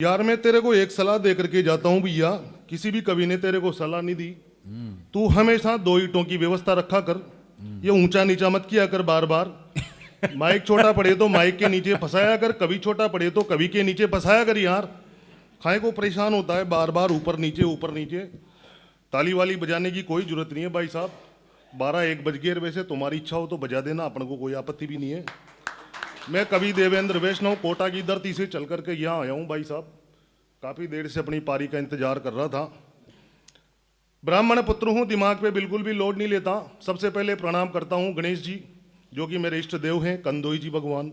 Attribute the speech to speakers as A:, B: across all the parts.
A: यार मैं तेरे को एक सलाह दे करके जाता हूँ भैया, किसी भी कवि ने तेरे को सलाह नहीं दी। तू हमेशा दो ईंटों की व्यवस्था रखा कर, ये ऊंचा नीचा मत किया कर बार बार। माइक छोटा पड़े तो माइक के नीचे फंसाया कर, कवि छोटा पड़े तो कवि के नीचे फंसाया कर यार। खाए को परेशान होता है बार बार ऊपर नीचे ऊपर नीचे। ताली वाली बजाने की कोई जरूरत नहीं है भाई साहब। 12-1 बज गए, वैसे तुम्हारी इच्छा हो तो बजा देना, अपन को कोई आपत्ति भी नहीं है। मैं कवि देवेंद्र वैष्णव कोटा की धरती से चल करके यहाँ आया हूँ भाई साहब। काफ़ी देर से अपनी पारी का इंतजार कर रहा था। ब्राह्मण पुत्र हूँ, दिमाग पे बिल्कुल भी लोड नहीं लेता। सबसे पहले प्रणाम करता हूँ गणेश जी, जो कि मेरे इष्ट देव हैं, कंदोई जी भगवान।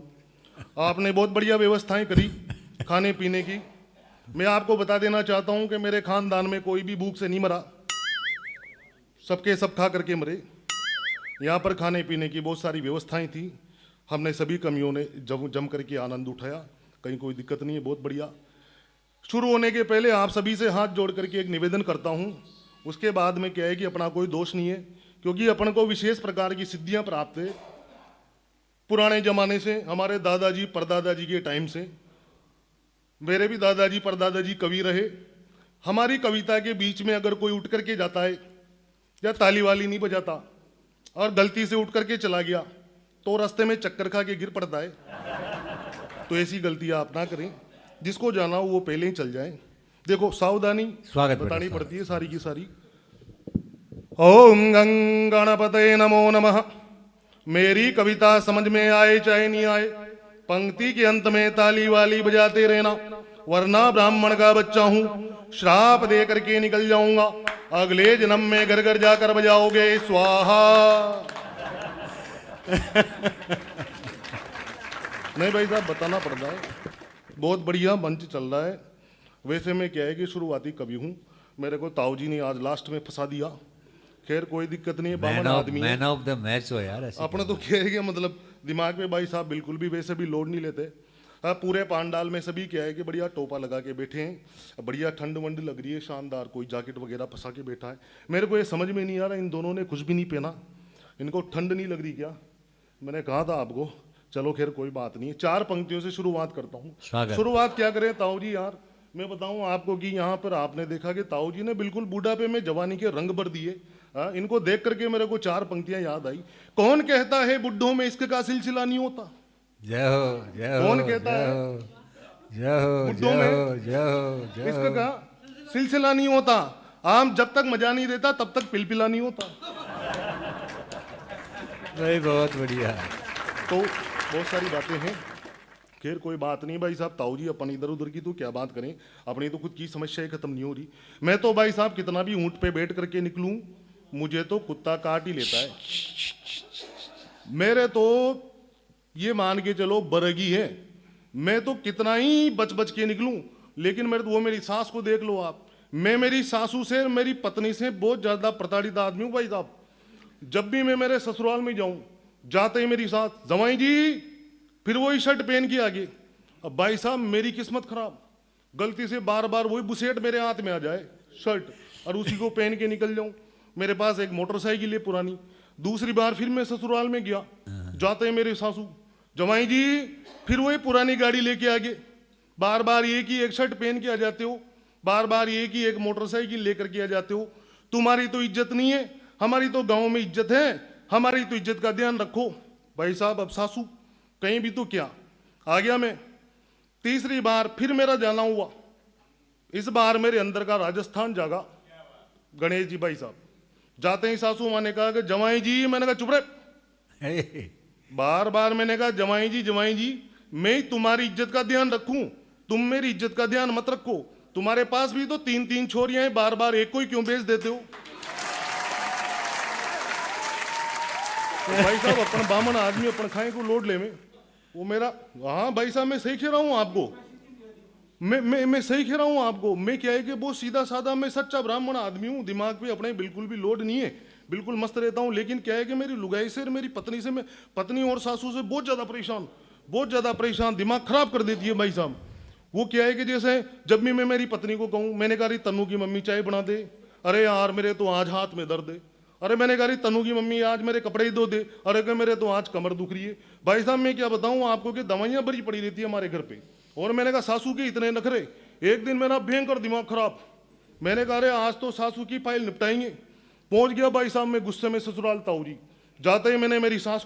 A: आपने बहुत बढ़िया व्यवस्थाएं करी खाने पीने की। मैं आपको बता देना चाहता हूँ कि मेरे खानदान में कोई भी भूख से नहीं मरा, सबके सब खा करके मरे। यहाँ पर खाने पीने की बहुत सारी व्यवस्थाएं थी, हमने सभी कमियों ने जम करके आनंद उठाया, कहीं कोई दिक्कत नहीं है, बहुत बढ़िया। शुरू होने के पहले आप सभी से हाथ जोड़ करके एक निवेदन करता हूँ। उसके बाद में क्या है कि अपना कोई दोष नहीं है, क्योंकि अपन को विशेष प्रकार की सिद्धियां प्राप्त है पुराने जमाने से, हमारे दादाजी परदादाजी के टाइम से। मेरे भी दादाजी परदादाजी कवि रहे। हमारी कविता के बीच में अगर कोई उठ करके जाता है या ताली वाली नहीं बजाता और गलती से उठ करके चला गया तो रास्ते में चक्कर खा के गिर पड़ता है। तो ऐसी गलतियां आप ना करें, जिसको जाना हो वो पहले ही चल जाए। देखो सावधानी बतानी पड़ती है सारी की सारी। ओम गणपते नमो नमः। मेरी कविता समझ में आए चाहे नहीं आए, पंक्ति के अंत में ताली वाली बजाते रहना, वरना ब्राह्मण का बच्चा हूं, श्राप दे करके निकल जाऊंगा। अगले जन्म में घर घर जाकर बजाओगे स्वाहा। नहीं भाई साहब, बताना पड़ता है। बहुत बढ़िया मंच चल रहा है। वैसे मैं क्या है कि शुरुआती कवि हूँ, मेरे को ताऊ जी ने आज लास्ट में फंसा दिया। खैर कोई दिक्कत नहीं है, बामन आदमी है।
B: मैन ऑफ द मैच हो यार।
A: अपने तो क्या है कि मतलब दिमाग में भाई साहब बिल्कुल भी वैसे भी लोड नहीं लेते। हाँ, पूरे पांडाल में सभी क्या है कि बढ़िया टोपा लगा के बैठे हैं, बढ़िया ठंड वंड लग रही है, शानदार कोई जैकेट वगैरह फंसा के बैठा है। मेरे को ये समझ में नहीं आ रहा, इन दोनों ने कुछ भी नहीं पहना, इनको ठंड नहीं लग रही क्या? मैंने कहा था आपको। चलो खैर कोई बात नहीं है, 4 पंक्तियों से शुरुआत करता हूँ। शुरुआत क्या करें ताऊ जी यार, मैं बताऊं आपको कि यहाँ पर आपने देखा कि ताऊ जी ने बिल्कुल बुढ़ापे में जवानी के रंग भर दिए। इनको देख करके मेरे को 4 पंक्तियां याद आई। कौन कहता है बुड्ढों में इश्क का सिलसिला नहीं होता?
B: जय हो जय हो।
A: कौन कहता है बुड्ढों में इश्क का सिलसिला नहीं होता? आम जब तक मजा नहीं देता तब तक पिलपिला नहीं होता।
B: भाई बहुत बढ़िया।
A: तो बहुत सारी बातें हैं, खैर कोई बात नहीं भाई साहब। ताऊ जी अपन इधर उधर की तो क्या बात करें, अपनी तो खुद की समस्या खत्म नहीं हो रही। मैं तो भाई साहब कितना भी ऊंट पे बैठ करके निकलूं, मुझे तो कुत्ता काट ही लेता है। मेरे तो ये मान के चलो बरगी है, मैं तो कितना ही बच बच के निकलूं, लेकिन मेरे तो वो मेरी सास को देख लो आप। मैं मेरी सासू से मेरी पत्नी से बहुत ज्यादा प्रताड़ित आदमी हूं भाई साहब। जब भी मैं मेरे ससुराल में जाऊं, जाते ही मेरी सास जवाई जी, फिर वही शर्ट पहन के आगे। अब भाई साहब मेरी किस्मत खराब, गलती से बार बार वही बुसेट मेरे हाथ में आ जाए शर्ट, और उसी को पहन के निकल जाऊं। मेरे पास एक मोटरसाइकिल है पुरानी। दूसरी बार फिर मैं ससुराल में गया, जाते ही मेरे सासू जवाई जी, फिर वही पुरानी गाड़ी लेके आगे। बार बार एक ही एक शर्ट पहन के आ जाते हो, बार बार एक ही एक मोटरसाइकिल लेकर के आ जाते हो। तुम्हारी तो इज्जत नहीं है, हमारी तो गाँव में इज्जत है, हमारी तो इज्जत का ध्यान रखो। भाई साहब अब सासू कहीं भी तो क्या, आ गया मैं। तीसरी बार फिर मेरा जाना हुआ, इस बार मेरे अंदर का राजस्थान जागा। गणेश जी भाई साहब, जाते ही सासू माँ ने कहा कि जवाई जी, मैंने कहा चुप रहे। बार बार मैंने कहा जवाई जी, मैं तुम्हारी इज्जत का ध्यान रखूं, तुम मेरी इज्जत का ध्यान मत रखो। तुम्हारे पास भी तो 3-3 छोरियां हैं, बार बार एक को ही क्यों बेच देते हो? तो भाई साहब अपन बामन आदमी, अपन खाए को लोड ले में वो मेरा। हाँ भाई साहब मैं सही कह रहा हूँ आपको, मैं सही कह रहा हूँ आपको। मैं क्या है कि बहुत सीधा साधा, मैं सच्चा ब्राह्मण आदमी हूँ, दिमाग पे अपने बिल्कुल भी लोड नहीं है, बिल्कुल मस्त रहता हूँ। लेकिन क्या है कि मेरी लुगाई से, मेरी पत्नी से, मैं पत्नी और सासू से बहुत ज़्यादा परेशान, दिमाग खराब कर देती है भाई साहब। वो क्या है कि जैसे जब भी मैं मेरी पत्नी को कहूँ, मैंने कहा तन्नू की मम्मी चाय बना दे, अरे यार मेरे तो आज हाथ में दर्द है। अरे मैंने कहा तन्नू की मम्मी आज मेरे कपड़े ही धो दे, अरे कि मेरे तो आज कमर दुख रही है। भाई साहब मैं क्या बताऊँ आपको कि दवाइयाँ भरी पड़ी रहती है हमारे घर पे। और मैंने कहा सासू के इतने नखरे, एक दिन मेरा भयंकर दिमाग खराब, मैंने कहा अरे आज तो सासू की फाइल निपटाएंगे। पहुंच गया भाई साहब मैं गुस्से में ससुराल ताऊरी। जाते ही मैंने मेरी सास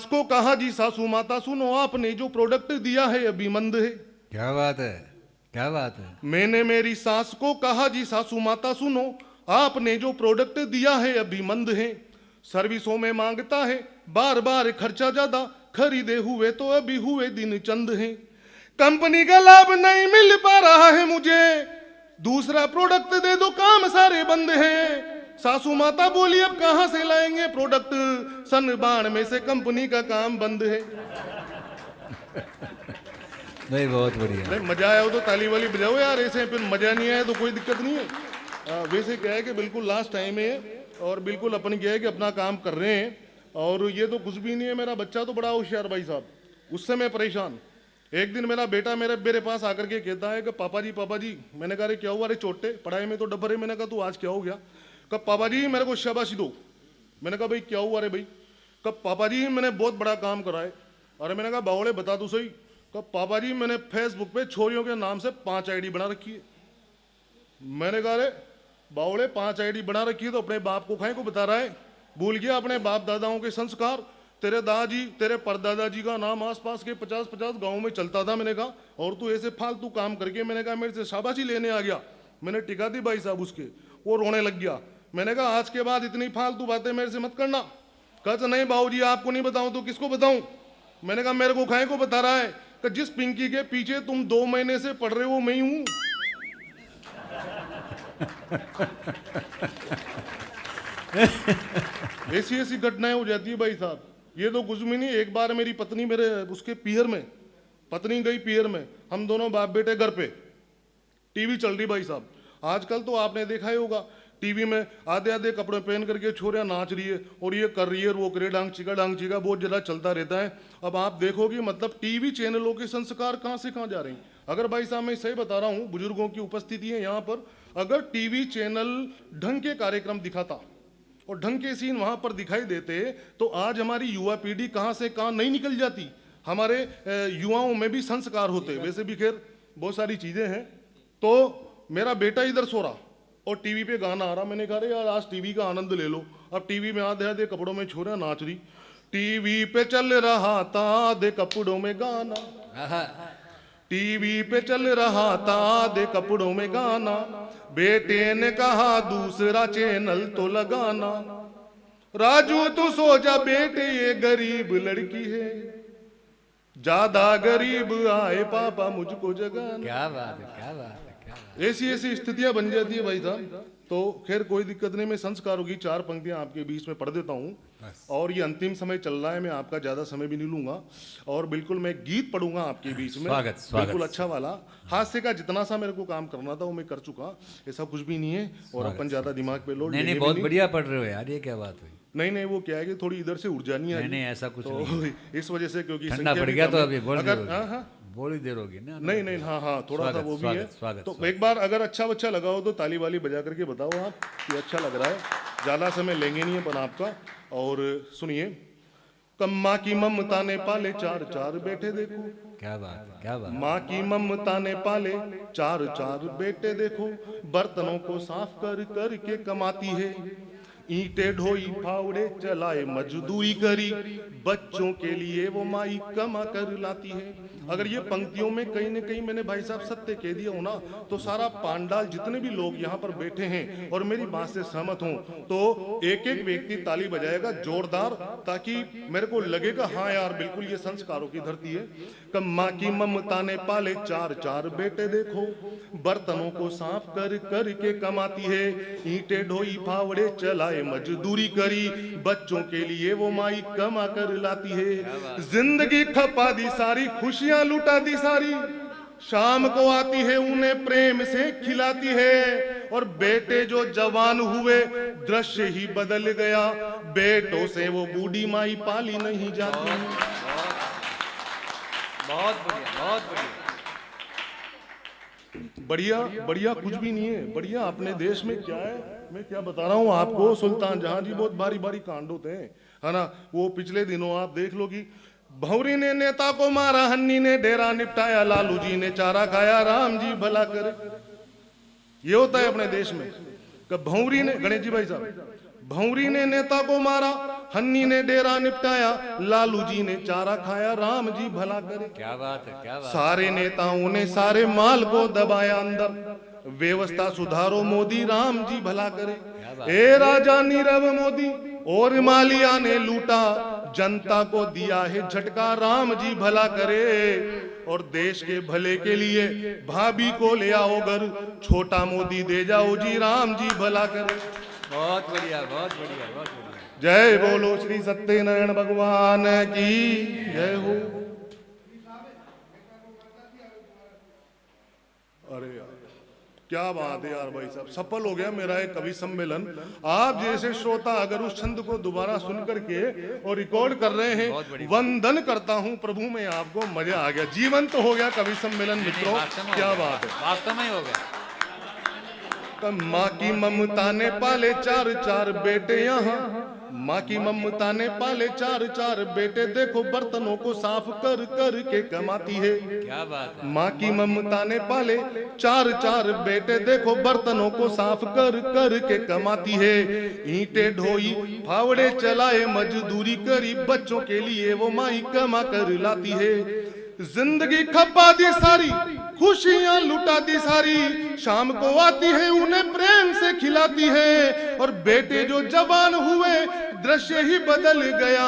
A: को कहा, जी सासू माता सुनो, आपने जो प्रोडक्ट दिया है अभी मंद है।
B: क्या बात है, क्या बात है।
A: मैंने मेरी सास को कहा, जी सासू माता सुनो, आपने जो प्रोडक्ट दिया है अभी मंद है। सर्विसों में मांगता है बार बार खर्चा ज्यादा, खरीदे हुए तो अभी हुए दिन चंद है। कंपनी का लाभ नहीं मिल पा रहा है मुझे, दूसरा प्रोडक्ट दे दो काम सारे बंद हैं। सासू माता बोली अब कहां से लाएंगे प्रोडक्ट, सन बाण में से कंपनी का काम बंद है।
B: नहीं बहुत बढ़िया।
A: नहीं मजा आया हो तो ताली वाली बजाओ यार, ऐसे फिर मजा नहीं आया तो कोई दिक्कत नहीं है। वैसे क्या है कि बिल्कुल लास्ट टाइम है और बिल्कुल अपन क्या है कि अपना काम कर रहे हैं, और ये तो कुछ भी नहीं है। मेरा बच्चा तो बड़ा होशियार भाई साहब, उससे मैं परेशान। एक दिन मेरा बेटा मेरे पास आकर के कहता है कि पापा जी। मैंने कहा अरे क्या हुआ, अरे चोटे पढ़ाई में तो डब्बर है। मैंने कहा तू आज क्या हो गया। कब पापा जी मेरे को शाबाशी दो। मैंने कहा भाई क्या हुआ रे भाई। कब पापा जी मैंने बहुत बड़ा काम करा है। अरे मैंने कहा बावड़े बता तू सही। कब पापा जी मैंने फेसबुक पे छोरियों के नाम से 5 आईडी बना रखी है। मैंने कहा अरे बावड़े 5 आईडी बना रखी है तो अपने बाप को खाए को बता रहा है, भूल गया अपने बाप दादाओं के संस्कार। तेरे दादाजी तेरे परदादाजी का नाम आसपास के 50-50 गाँव में चलता था। मैंने कहा और तू ऐसे फालतू काम करके, मैंने कहा मेरे से शाबाशी लेने आ गया। मैंने टिका दी भाई साहब उसके, वो रोने लग गया। मैंने कहा आज के बाद इतनी फालतू बातें मेरे से मत करना। कहता नहीं बाबूजी आपको नहीं बताऊं तो किसको बताऊं। मैंने कहा मेरे को खाए को बता रहा है कि जिस पिंकी के पीछे तुम 2 महीने से पढ़ रहे हो मैं ही हूं। ऐसी घटनाएं हो जाती है भाई साहब। ये तो कुछ भी नहीं। एक बार मेरी पत्नी मेरे उसके पियर में, पत्नी गई पियर में, हम दोनों बाप बेटे घर पे, टीवी चल रही भाई साहब। आजकल तो आपने देखा ही होगा टीवी में आधे कपड़े पहन करके छोरियां नाच रही है और ये कर रही है, वो करे डांग चिका बहुत ज़्यादा चलता रहता है। अब आप देखोगे मतलब टीवी चैनलों के संस्कार कहाँ से कहाँ जा रहे हैं। अगर भाई साहब मैं सही बता रहा हूँ, बुजुर्गों की उपस्थिति है यहाँ पर, अगर टीवी चैनल ढंग के कार्यक्रम दिखाता और ढंग के सीन वहाँ पर दिखाई देते तो आज हमारी युवा पीढ़ी कहाँ से कहाँ नहीं निकल जाती। हमारे युवाओं में भी संस्कार होते। वैसे भी खैर बहुत सारी चीज़ें हैं। तो मेरा बेटा इधर सो रहा और टीवी पे गाना आ रहा। मैंने कहा यार आज टीवी का आनंद ले लो। अब टीवी में आधे कपड़ों में छोरा नाच रही, टीवी पे चल रहा था आधे कपड़ों में गाना, टीवी पे चल रहा था आधे कपड़ों में गाना। बेटे ने कहा दूसरा चैनल तो लगाना। राजू तू सो जा बेटे ये गरीब लड़की है, ज्यादा गरीब आए पापा मुझको जगाना।
B: क्या बात है, क्या बात है, क्या बात है।
A: ऐसी स्थितियां बन जाती है भाई साहब। तो खैर कोई दिक्कत नहीं, मैं संस्कारों की 4 पंक्तियां आपके बीच में पढ़ देता हूँ। और ये अंतिम समय चल रहा है, मैं आपका ज्यादा समय भी नहीं लूंगा और बिल्कुल मैं गीत पढ़ूंगा आपके बीच में।
B: स्वागत।
A: बिल्कुल अच्छा वाला। हास्य का जितना सा मेरे को काम करना था वो मैं कर चुका, ऐसा कुछ भी नहीं है। और अपन ज्यादा दिमाग पे लोड
B: नहीं बहुत बढ़िया पढ़ रहे हो यार, ये क्या बात हुई।
A: नहीं वो क्या है कि थोड़ी इधर से ऊर्जा नहीं आई।
B: नहीं ऐसा कुछ
A: तो
B: नहीं।
A: इस वजह से, क्योंकि
B: ठंडा पड़ गया तो अभी
A: अगर
B: बोल ही देर होगी ना।
A: नहीं हाँ थोड़ा सा वो भी है।
B: स्वागत।
A: तो एक बार अगर अच्छा लगा हो तो ताली वाली बजा करके बताओ आप कि अच्छा लग रहा है। ज़्यादा समय लेंगे नहीं अपन आपका। और सुनिए, माँ की ममता ने पाले 4 बेटे देखो।
B: क्या बात है, क्या बात।
A: माँ की ममता ने पाले 4 बेटे देखो, बर्तनों को साफ कर करके कमाती है, ईंटें ढोई फावड़े चलाए मजदूरी करी, बच्चों के लिए वो माई कमा कर लाती है। अगर ये पंक्तियों में कहीं न कहीं मैंने भाई साहब सत्य कह दिया हो ना, तो सारा पांडाल जितने भी लोग यहाँ पर बैठे हैं और मेरी बात से सहमत हों तो एक व्यक्ति ताली बजाएगा जोरदार, ताकि मेरे को लगेगा हाँ यार बिल्कुल ये संस्कारों की धरती है। माँ की ममता ने पाले 4 बेटे देखो, बर्तनों को साफ कर करके कमाती है, ईंटें ढोई फावड़े चलाए मजदूरी करी, बच्चों के लिए वो माई कमा कर लाती है। जिंदगी खपा दी सारी, खुशियां लुटा दी सारी, शाम को आती है उन्हें प्रेम से खिलाती है। और बेटे जो जवान हुए दृश्य ही बदल गया, बेटों से वो बूढ़ी माई पाली नहीं जाती।
B: बहुत बढ़िया, बहुत बढ़िया।
A: बढ़िया कुछ भी नहीं है। बढ़िया अपने देश में क्या है, मैं क्या बता रहा हूँ आपको, सुल्तान जहां जी बहुत बारी कांड होते हैं, है ना। वो पिछले दिनों आप देख लो कि भौरी ने नेता को मारा, हन्नी ने डेरा निपटाया, लालू जी ने चारा खाया, राम जी भला करे। ये होता है अपने देश में कि भौरी ने, गणेश जी भाई साहब, भौरी ने नेता को मारा, हन्नी ने डेरा निपटाया, लालू जी ने चारा खाया, राम जी भला करे।
B: क्या बात है, क्या बात।
A: सारे नेताओं ने सारे माल को दबाया अंदर, व्यवस्था सुधारो मोदी, राम जी भला करे। ए राजा नीरव मोदी और मालिया ने लूटा, जनता को दिया है झटका, राम जी भला करे। और देश के भले के लिए भाभी को ले आओ घर, छोटा मोदी दे जाओ जी, राम जी भला करे।
B: बहुत बढ़िया, बहुत बढ़िया, बहुत बढ़िया।
A: जय बोलो श्री सत्यनारायण भगवान की जय हो। अरे यार क्या बात है यार भाई साहब, सफल हो गया मेरा एक कवि सम्मेलन। आप जैसे श्रोता अगर उस छंद को दोबारा सुन करके और रिकॉर्ड कर रहे हैं, वंदन करता हूं प्रभु में आपको, मजा आ गया, जीवंत हो गया कवि सम्मेलन मित्रों, क्या बात है,
B: वास्तव में हो गया।
A: माँ की ममता ने पाले चार चार बेटे यहाँ, माँ की ममता ने पाले चार चार बेटे, देखो बर्तनों को साफ कर कर के कमाती है।
B: क्या बात है।
A: माँ की ममता ने पाले चार चार बेटे, देखो बर्तनों को साफ कर कर के कमाती है। ईंटें ढोई, फावड़े चलाए, मजदूरी करी, बच्चों के लिए वो माई कमा कर लाती है। जिंदगी खपा दी सारी, खुशियां लुटा दी सारी, शाम को आती है उन्हें प्रेम से खिलाती है। और बेटे जो जवान हुए दृश्य ही बदल गया,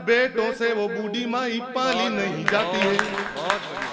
A: बेटों से वो बूढ़ी माई पाली नहीं जाती है।
B: बहुत बढ़िया।